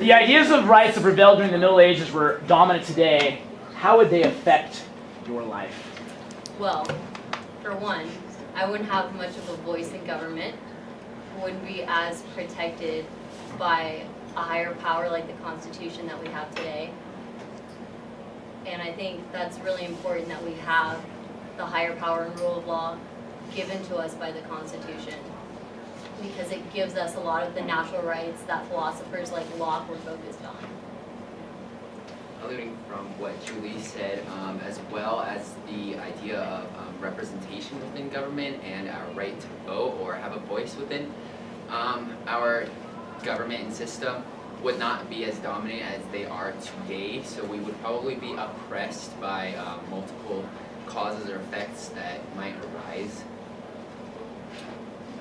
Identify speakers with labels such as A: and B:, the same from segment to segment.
A: The ideas of rights that prevailed during the Middle Ages were dominant today. How would they affect your life?
B: Well, for one, I wouldn't have much of a voice in government. Wouldn't be as protected by a higher power like the Constitution that we have today. And I think that's really important that we have the higher power and rule of law given to us by the Constitution, because it gives us a lot of the natural rights that philosophers like Locke were focused on.
C: Alluding from what Julie said, as well as the idea of representation within government and our right to vote or have a voice within our government and system would not be as dominant as they are today. So we would probably be oppressed by multiple causes or effects that might arise.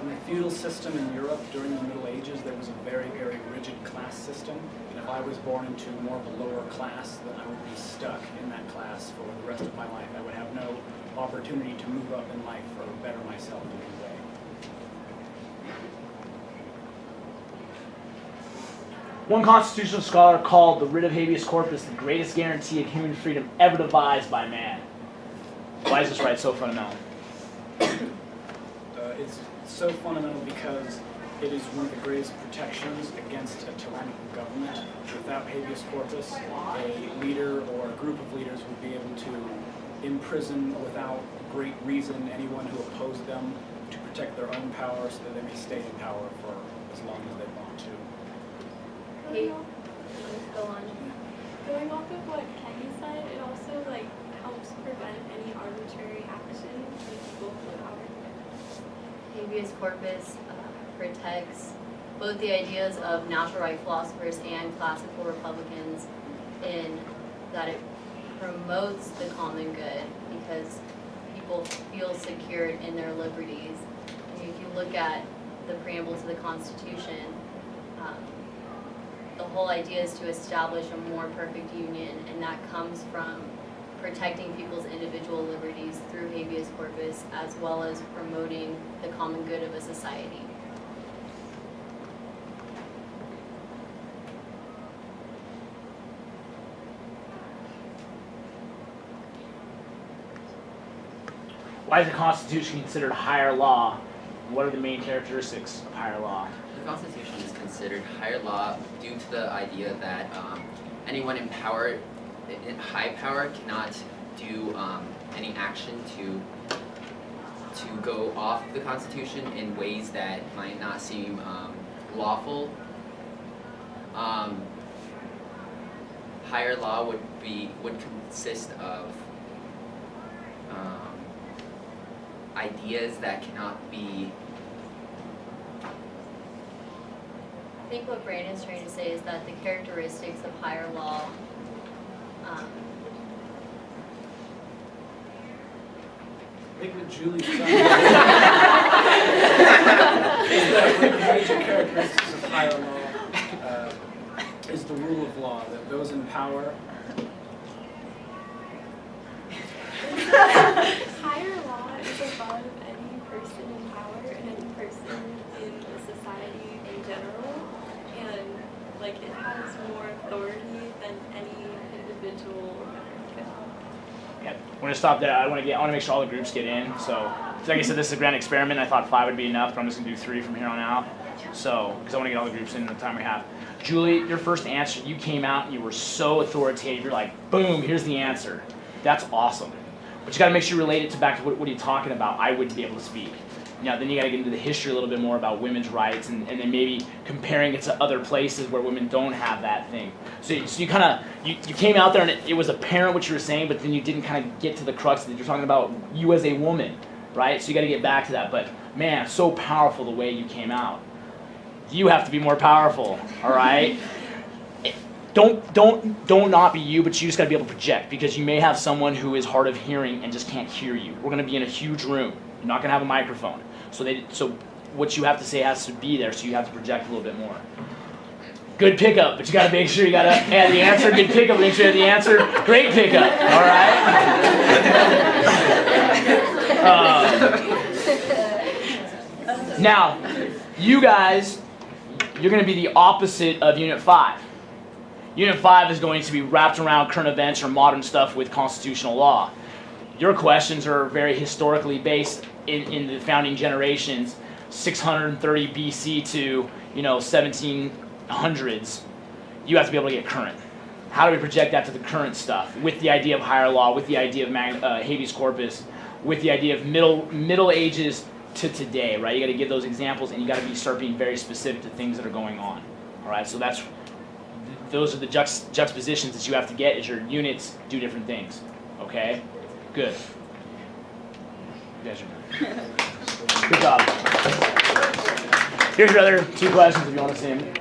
D: In the feudal system in Europe during the Middle Ages, there was a very, very rigid class system. And if I was born into more of a lower class, then I would be stuck in that class for the rest of my life. I would have no opportunity to move up in life or better myself in any way.
A: One constitutional scholar called the writ of habeas corpus the greatest guarantee of human freedom ever devised by man. Why is this right so fundamental?
D: It's so fundamental because it is one of the greatest protections against a tyrannical government. Without habeas corpus, a leader or a group of leaders would be able to imprison without great reason anyone who opposed them to protect their own power so that they may stay in power for as long as they want to.
B: Go on.
E: Going off of what Kenny said, it also helps prevent any arbitrary action from people in power.
B: Habeas corpus protects both the ideas of natural right philosophers and classical Republicans in that it promotes the common good because people feel secured in their liberties. And if you look at the preamble to the Constitution, the whole idea is to establish a more perfect union, and that comes from protecting people's individual liberties through habeas corpus as well as promoting the common good of a society.
A: Why is the Constitution considered higher law? What are the main characteristics of higher law?
C: The Constitution is considered higher law due to the idea that anyone in power, in high power, cannot do any action to go off the Constitution in ways that might not seem lawful. Higher law would consist of ideas that cannot be.
B: I think what Brandon's trying to say is that the characteristics of higher law
D: I think what Julie's saying is that one of the major characteristics of higher law is the rule of law, that those in power.
E: Higher law is above any person in power and any person in the society in general, and it has more authority than any individual could.
A: Yeah, I'm going to stop there. I want to make sure all the groups get in. So, like I said, this is a grand experiment. I thought 5 would be enough, but I'm just going to do 3 from here on out. So, because I want to get all the groups in the time we have. Julie, your first answer, you came out and you were so authoritative. You're like, boom, here's the answer. That's awesome. But you got to make sure you relate it back to what are you talking about? I wouldn't be able to speak. Now, then you got to get into the history a little bit more about women's rights and then maybe comparing it to other places where women don't have that thing. So you kind of, you came out there and it was apparent what you were saying, but then you didn't kind of get to the crux that you're talking about you as a woman, right? So you got to get back to that. But man, so powerful the way you came out. You have to be more powerful, all right? Don't not be you, but you just got to be able to project because you may have someone who is hard of hearing and just can't hear you. We're going to be in a huge room. You're not going to have a microphone. So what you have to say has to be there, so you have to project a little bit more. Good pickup, but you got to make sure you got to add the answer. Good pickup, make sure you have the answer. Great pickup, all right? Now, You guys, you're going to be the opposite of Unit 5. Unit 5 is going to be wrapped around current events or modern stuff with constitutional law. Your questions are very historically based in the founding generations, 630 BC to 1700s. You have to be able to get current. How do we project that to the current stuff with the idea of higher law, with the idea of habeas corpus, with the idea of Middle Ages to today, right? You got to give those examples, and you got to start being very specific to things that are going on. All right, so those are the juxtapositions that you have to get as your units do different things. Okay, good. You guys are done. Good job. Here's your other 2 questions if you want to see them.